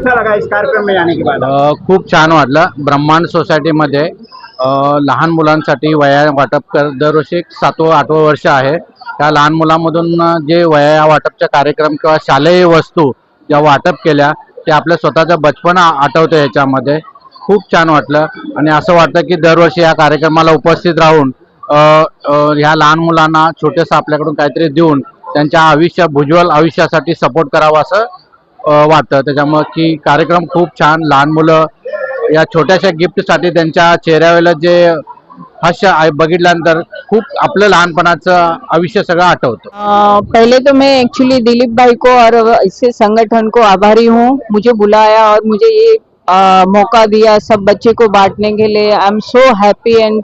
कैसा लगा इस कार्यक्रम में आने के बाद? खूप छान वाटलं। ब्रह्मांड सोसायटीमध्ये लहान मुलांसाठी वह्या वाटप दरवर्षी 7व-8व वर्ष आहे। त्या लहान मुलांमधून जे वह्या वाटपचा कार्यक्रम किंवा शालेय वस्तू ज्या वाटप केल्या ते आपल्या स्वतःचा बचपन आठवतं याच्यामध्ये। खूप छान वाटलं आणि असं वाटतं की दरवर्षी या कार्यक्रमाला उपस्थित राहून ह्या लहान मुलांना छोटेसं आपल्याकडून काहीतरी देऊन त्यांच्या उज्ज्वल आयुष्यासाठी सपोर्ट करावा असं वाटतं। त्याच्यामुळे की कार्यक्रम खूप छान। लहान मुलं या छोट्याशा गिफ्टसाठी त्यांच्या चेहऱ्यावर जे हास्य बघितल्यानंतर खूप आपलं लहानपणाचं आयुष्य सगळं आठवतं। पहले तो मैं एक्चुअली दिलीप भाई को और इससे संगठन को आभारी हूँ, मुझे बुलाया और मुझे ये मौका दिया सब बच्चे को बांटने के लिए। I am so happy and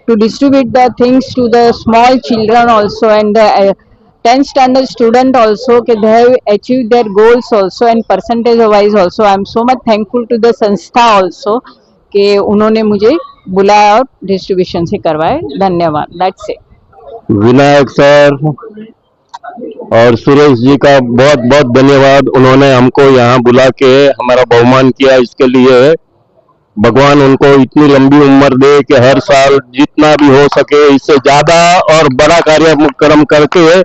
to distribute the things to the small children also and the 10th standard student also कि they have achieved their goals also and percentage wise also. I am so much thankful to the संस्था also कि उन्होंने मुझे बुलाया और distribution से करवाए। धन्यवाद। That's it. Vinayak sir और सुरेश जी का बहुत बहुत धन्यवाद। उन्होंने हमको यहाँ बुला के हमारा बहुमान किया, इसके लिए भगवान उनको इतनी लंबी उम्र दे कि हर साल जितना भी हो सके इससे ज्यादा और बड़ा कार्यक्रम करके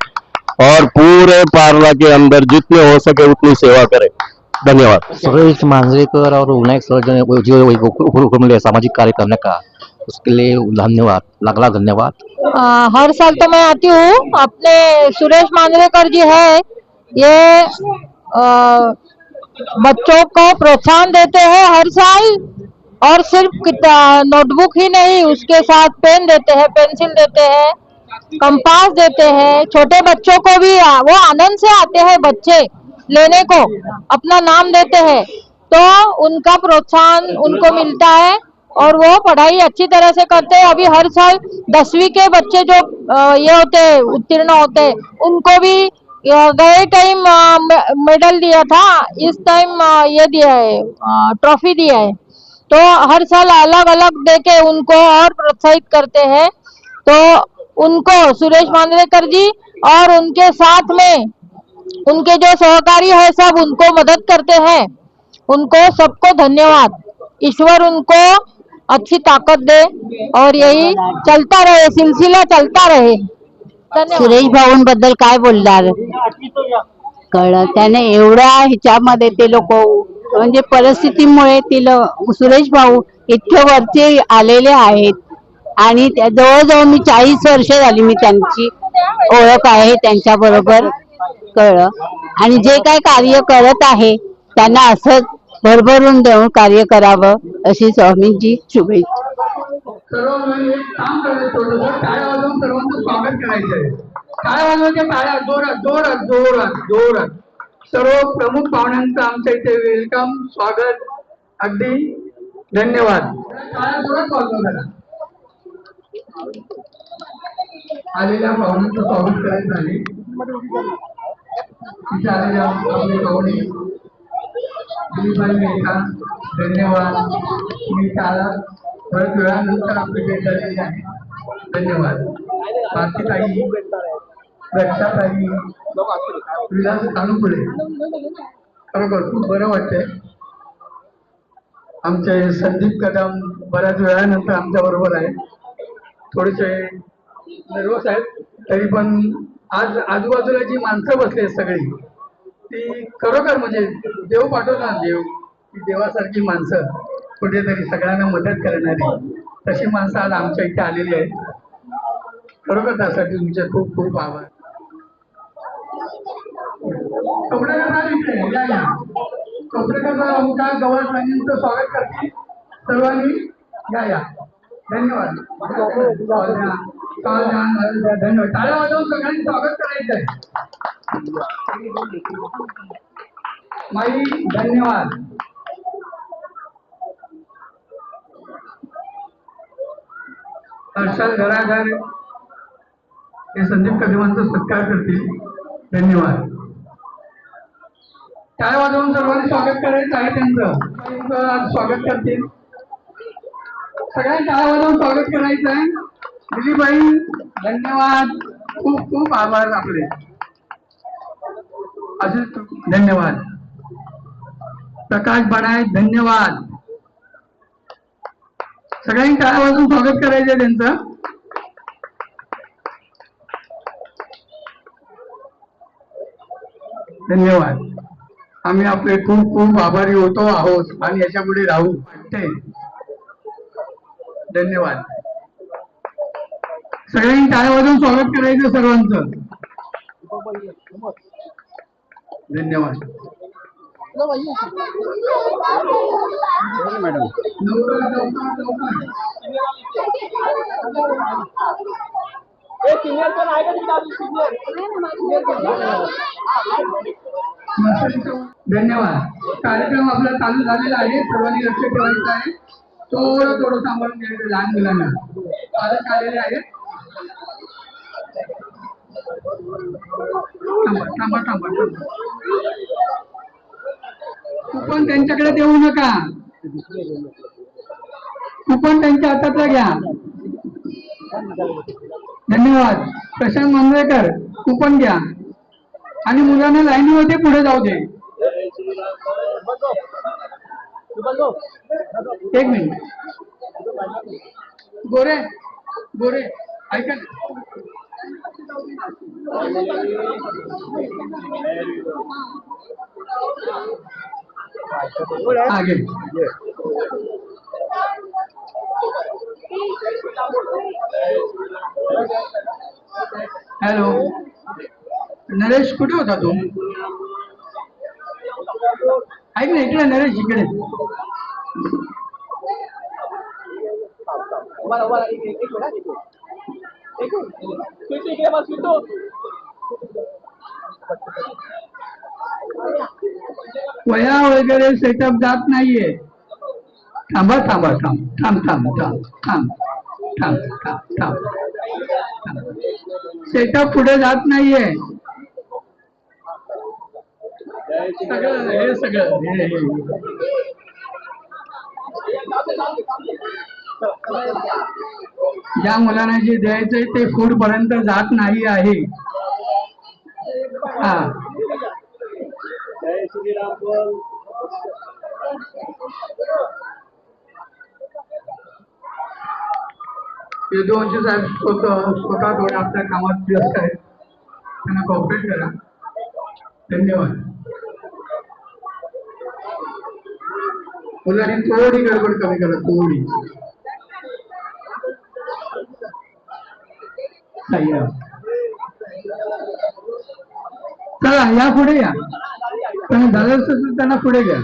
और पूरे पार्ला के अंदर जितने हो सके उतनी सेवा करें। धन्यवाद। सुरेश मांजरेकर और विनायक सर जो मिले सामाजिक कार्य करने का, उसके लिए धन्यवाद, लाख धन्यवाद। हर साल तो मैं आती हूँ। अपने सुरेश मांजरेकर जी है ये बच्चों को प्रोत्साहन देते हैं हर साल, और सिर्फ नोटबुक ही नहीं उसके साथ पेन देते हैं, पेंसिल देते हैं, कंपास देते हैं। छोटे बच्चों को भी वो आनंद से आते हैं बच्चे लेने को, अपना नाम देते हैं तो उनका प्रोत्साहन उनको मिलता है और वो पढ़ाई अच्छी तरह से करते हैं। अभी हर साल 10वीं के बच्चे जो ये होते हैं उत्तीर्ण होते हैं उनको भी गए टाइम मेडल दिया था, इस टाइम ये दिया है, ट्रॉफी दिया है। तो हर साल अलग अलग देके उनको और प्रोत्साहित करते हैं। तो उनको सुरेश मांजरेकर जी और उनके साथ में उनके जो सहकारी है सब उनको मदद करते हैं, उनको सबको धन्यवाद। ईश्वर उनको अच्छी ताकत दे और यही चलता रहे, सिलसिला चलता रहे। सुरेश भाऊंबद्दल काय बोलणार, कळलं त्याने एवढ्या ह्याच्यामध्ये ते लोक म्हणजे परिस्थितीमुळे ते सुरेश भाऊ इतके वरती आलेले आहेत आणि जवळजवळ मी 40 वर्ष झाली मी त्यांची ओळख आहे त्यांच्या बरोबर, कळलं। आणि जे काय कार्य करत आहे त्यांना असंच भरभरून देऊन कार्य करावं अशी स्वामींची शुभेच्छा। सर्वांनी एक काम करायचं होतं, टाळ्या वाजवून सर्वांचं स्वागत करायचं आहे। टाळ्या वाजवायच्या, टाळ्या जोरात जोरात जोरात जोरात। सर्व प्रमुख पाहुण्यांचं आमच्या इथे वेलकम, स्वागत, अगदी धन्यवाद। टाळ्या जोरात वाजवा। आलेल्या पाहुण्यांचं स्वागत करायचं आहे। इथे आलेल्या आपले पाहुणे दिलीपभाई मेहता, धन्यवाद। मी टाळा बऱ्याच वेळानंतर आपले भेट झालेली आहे, धन्यवाद। भारतीताई, रक्षाताई, विलास तानुपुळे, खरोखर खूप बरं वाटतंय। आमचे संदीप कदम बऱ्याच वेळानंतर आमच्या बरोबर आहे, थोडेसे नर्वस आहेत तरी पण आज आजूबाजूला जी माणसं बसली सगळी ती खरोखर म्हणजे देव पाठवला, देव ती देवासारखी माणसं कुठेतरी सगळ्यांना मदत करणारी तशी माणसं आज आमच्या इथे आलेली आहेत। खरोखर त्यासाठी तुमचे खूप खूप आभार। कपडेकर आमच्या गव्हर्नमेंटचं स्वागत करतील सर्वांनी, या धन्यवाद। धन्यवाद। टाळ्या वाजवून सगळ्यांनी स्वागत करायचं आहे। माई धन्यवाद। हर्षल घराघर हे संदीप कदमांचा सत्कार करतील, धन्यवाद। टाळ्या वाजवून सर्वांनी स्वागत करायचं आहे त्यांचं, आज स्वागत करतील सगळ्यांनी, टाळ्या वाजवून स्वागत करायचं आहे। दिलीपभाई धन्यवाद, खूप खूप आभार आपले, असेच धन्यवाद। प्रकाश बनाय, धन्यवाद. सगळ्यांनी टाळ्या वाजून स्वागत करायचं त्यांचं. धन्यवाद. आम्ही आपले खूप खूप आभारी होतो आहोत आणि याच्या पुढे राहू वाटते. धन्यवाद. सगळ्यांनी टाळ्या वाजून स्वागत करायचं सर्वांचं. धन्यवाद. मॅडम धन्यवाद. कार्यक्रम आपला चालू झालेला आहे. सर्वांनी लक्ष ठेवायचं आहे. थोडं सांभाळून घ्यायचं लहान मुलांना. पालक आलेले आहेत. थांबा. कुपन त्यांच्याकडे देऊ नका. कुपन त्यांच्या हातातला घ्या. धन्यवाद. प्रशांत मांजरेकर कुपन घ्या आणि मुलांना लाईनीमध्ये पुढे जाऊ दे. एक मिनिट. गोरे ऐका ना. आगे. हॅलो नरेश, कुठे होता तू? ऐक ना, इकडे नरेश, इकडे. वया वगैरे सेटअप जात नाहीये. थांब. सेटअप पुढे जात नाहीये. ज्या मुलांना जे द्यायचंय ते फूड पर्यंत जात नाही आहे. हा. यदुवंशी साहेब स्वतः थोडे आपल्या कामात व्यस्त आहेत. त्यांना कॉपरेट करा. धन्यवाद. मुलांनी थोडी गडबड कमी करा. थोडी. चला या पुढे या. पण झालं असेल त्यांना पुढे घ्या.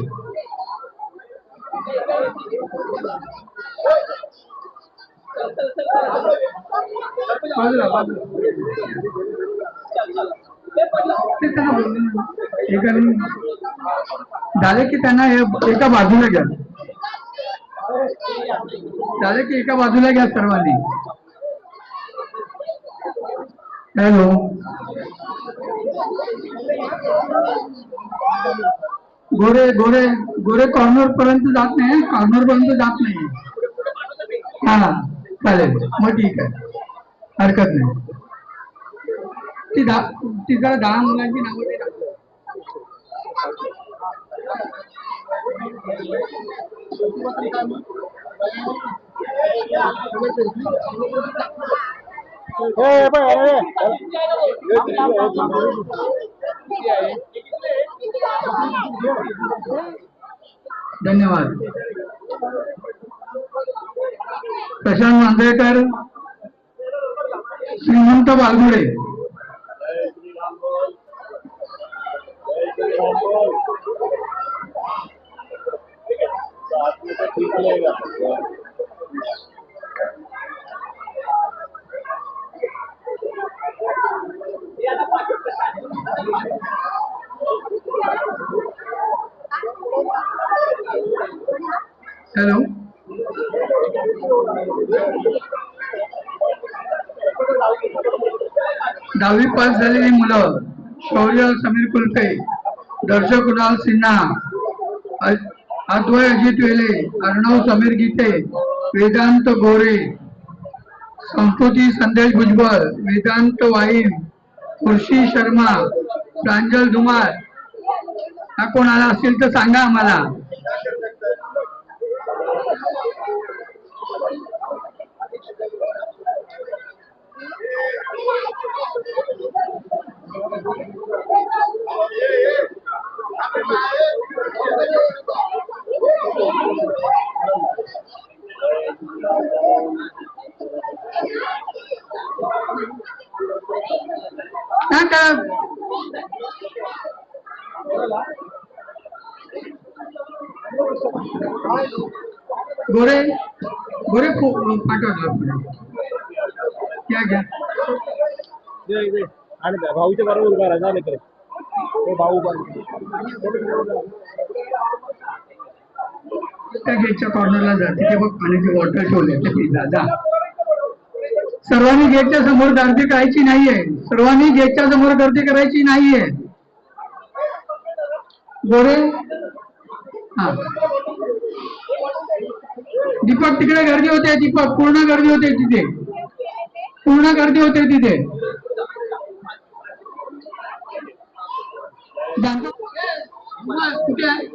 झाले की त्यांना एका बाजूला घ्या. सर्वांनी. हॅलो गोरे कॉर्नर पर्यंत जात नाही. हा चालेल. मग ठीक आहे, हरकत नाही. ती जरा 10 मुलांची नावं दे. धन्यवाद. प्रशांत मांजरेकर, श्रीमंत बालगुडे. हॅलो दहावी पास झालेली मुलं शौर्य समीर कुलते, दर्शक कुणाल सिन्हा, अद्वय अजित वेले, अर्णव समीर गीते, वेदांत गोरे, संस्कृती संदेश भुजबळ, वेदांत वाईम, खुर्शी शर्मा, प्रांजल धुमार हा कोण आला असेल तर सांगा आम्हाला. सांगा. गोरे गोरे पाठवलं क्या घ्या. भाऊच्या बरोबर उभा राहा झाले तर भाऊ त्या गेटच्या कॉर्नरला जा, तिथे बघ पाण्याची बॉटल ठेवले तिथे जा. सर्वांनी गेटच्या समोर गर्दी करायची नाहीये. सर्वांनी गेटच्या समोर गर्दी करायची नाहीये. गोरे हा दीपक तिकडे गर्दी होते. दीपक पूर्ण गर्दी होते तिथे. पूर्ण गर्दी होते तिथे. कुठे आहे.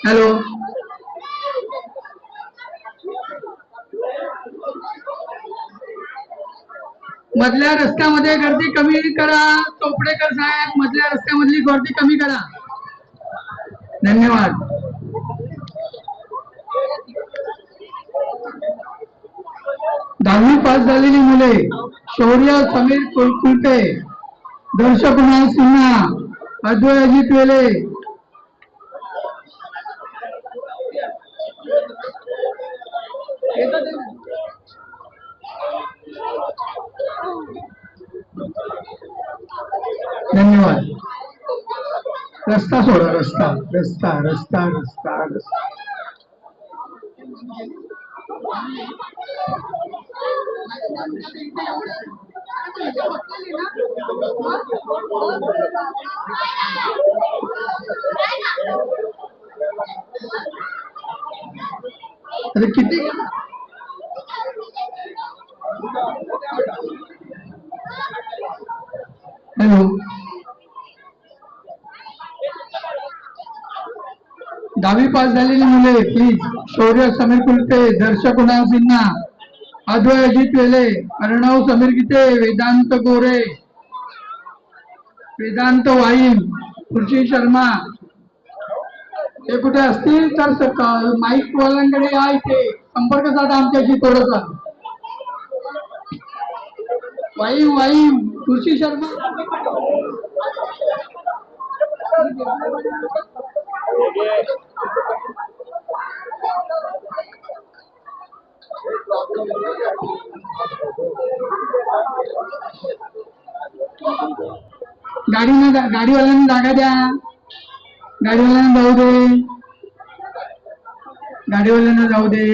हॅलो मधल्या रस्त्यामध्ये गर्दी कमी करा. चोपडेकर साहेब मधल्या रस्त्यामधली गर्दी कमी करा. धन्यवाद. दहावी पास झालेली मुले शौर्य समीर कुलटे, दर्शक कुणाल सिन्हा, अद्वय अजित वेले, धन्यवाद. रस्ता सोडा. रस्ता रस्ता रस्ता रस्ता रस्ता. अरे किती हॅलो दहावी पास झालेली मुले प्लीज. शौर्य समीर कुलटे, दर्शक कुणाल सिन्हा, अद्वय अजित वेले, अर्णव समीर गीते, वेदांत गोरे, वेदांत वाईन, खुर्शी शर्मा हे कुठे असतील तर माईक वाल्यांकडे या. इथे संपर्क साधा आमच्याशी थोडसा. वाईम वाईम खुर्शी शर्मा. गाडीवाल्यांना जागा द्या. गाडीवाल्यांना जाऊ दे. गाडीवाल्यांना जाऊ दे.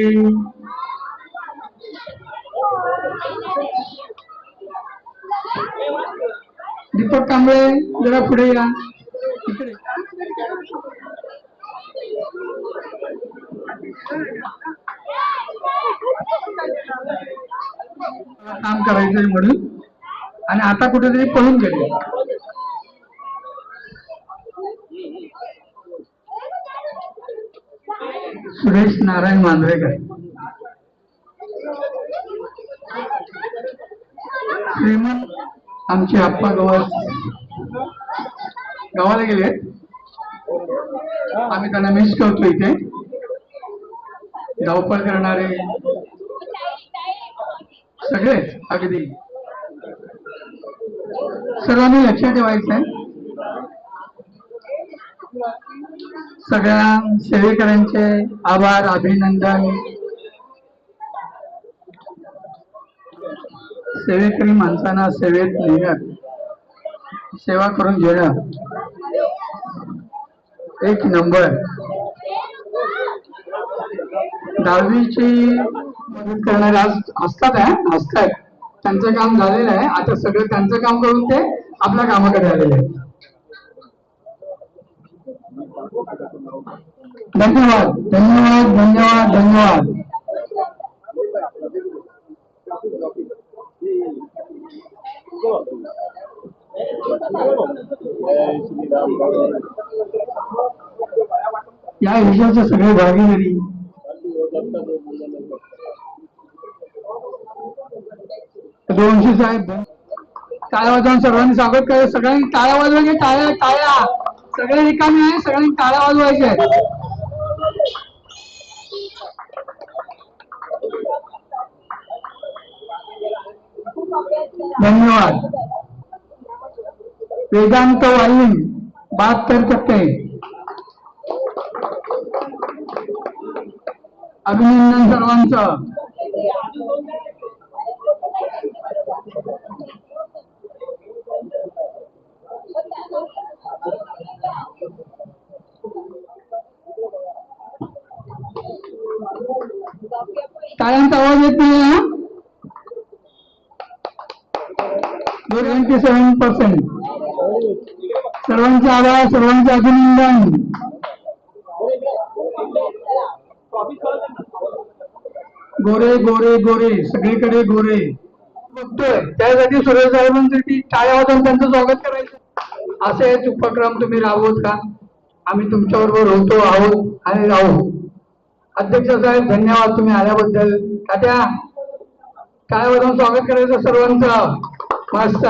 दीपक कांबळे जरा पुढे या. इकडे काम करायचंय म्हणून आणि आता कुठेतरी पळून गेले. सुरेश नारायण मांजरेकर, श्रीमंत आमचे आप्पा गावाला गेले. आम्ही त्यांना मिस करतो. इथे धावपळ करणारे सगळे अगदी सर्वांनी लक्षात ठेवायचं आहे. सगळ्या सेवेकरांचे आभार, अभिनंदन. सेवेकरी माणसांना सेवेत नेणं, सेवा करून घेणं एक नंबर. दहावीची मदत करणारे आज असतात. त्यांचं काम झालेलं आहे. आता सगळं त्यांचं काम करून ते आपल्या कामाकडे आलेले आहे. धन्यवाद धन्यवाद धन्यवाद धन्यवाद. जय श्रीराम बोल. या विषयाचे सगळे भागीदारी दोनशे साहेब टाळ्या वाजवून सर्वांनी स्वागत करायचं. सगळ्यांनी टाळ्या वाजवायचे. टाळ्या टाळ्या सगळे रिकामी आहे. सगळ्यांनी टाळ्या वाजवायच्या. धन्यवाद. वेदांत वाईन 72%. अभिनंदन सर्वांचं. टाळ्यांचा आवाज येत नाही ना. 97%. सर्वांचे आभार. सर्वांचे अभिनंदन. गोरे गोरे गोरे सगळीकडे गोरे बघतोय. त्यासाठी सुरेश साहेबांसाठी टाळ्या वाजवून त्यांचं स्वागत करायचं. असेच उपक्रम तुम्ही राबवत का? आम्ही तुमच्याबरोबर होतो, आहोत आणि राहू. अध्यक्ष साहेब धन्यवाद तुम्ही आल्याबद्दल. तात्या टाळ्या वाजवून स्वागत करायचं सर्वांचं. मस्त.